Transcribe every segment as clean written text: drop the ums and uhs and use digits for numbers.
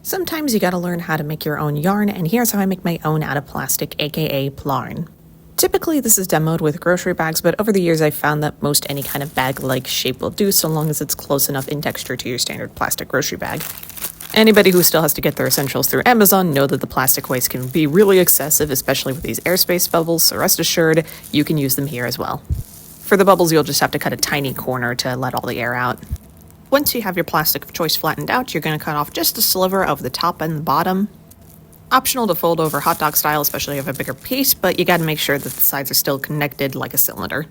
Sometimes you gotta learn how to make your own yarn, and here's how I make my own out of plastic, aka plarn. Typically this is demoed with grocery bags, but over the years I've found that most any kind of bag-like shape will do so long as it's close enough in texture to your standard plastic grocery bag. Anybody who still has to get their essentials through Amazon know that the plastic waste can be really excessive, especially with these airspace bubbles, so rest assured you can use them here as well. For the bubbles, you'll just have to cut a tiny corner to let all the air out. Once you have your plastic of choice flattened out, you're going to cut off just a sliver of the top and the bottom. Optional to fold over hot dog style, especially if you have a bigger piece, but you got to make sure that the sides are still connected like a cylinder.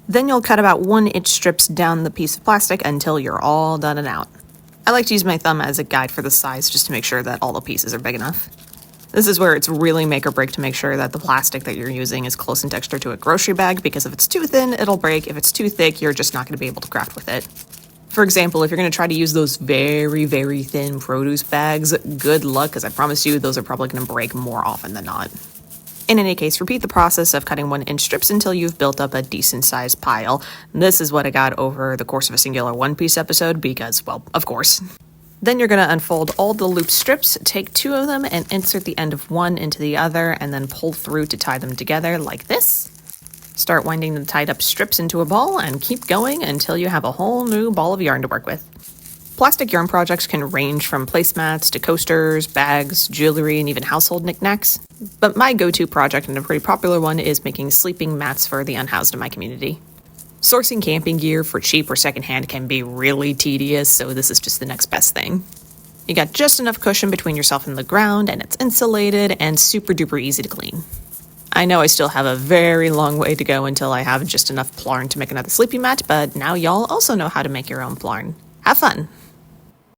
Then you'll cut about 1-inch strips down the piece of plastic until you're all done and out. I like to use my thumb as a guide for the size just to make sure that all the pieces are big enough. This is where it's really make or break to make sure that the plastic that you're using is close in texture to a grocery bag, because if it's too thin, it'll break. If it's too thick, you're just not going to be able to craft with it. For example, if you're going to try to use those very, very thin produce bags, good luck, because I promise you those are probably going to break more often than not. In any case, repeat the process of cutting 1-inch strips until you've built up a decent sized pile. This is what I got over the course of a singular One Piece episode because, well, of course. Then you're going to unfold all the loop strips, take 2 of them and insert the end of one into the other, and then pull through to tie them together like this. Start winding the tied up strips into a ball and keep going until you have a whole new ball of yarn to work with. Plastic yarn projects can range from placemats to coasters, bags, jewelry, and even household knickknacks. But my go-to project, and a pretty popular one, is making sleeping mats for the unhoused in my community. Sourcing camping gear for cheap or secondhand can be really tedious, so this is just the next best thing. You got just enough cushion between yourself and the ground, and it's insulated and super duper easy to clean. I know I still have a very long way to go until I have just enough plarn to make another sleeping mat, but now y'all also know how to make your own plarn. Have fun!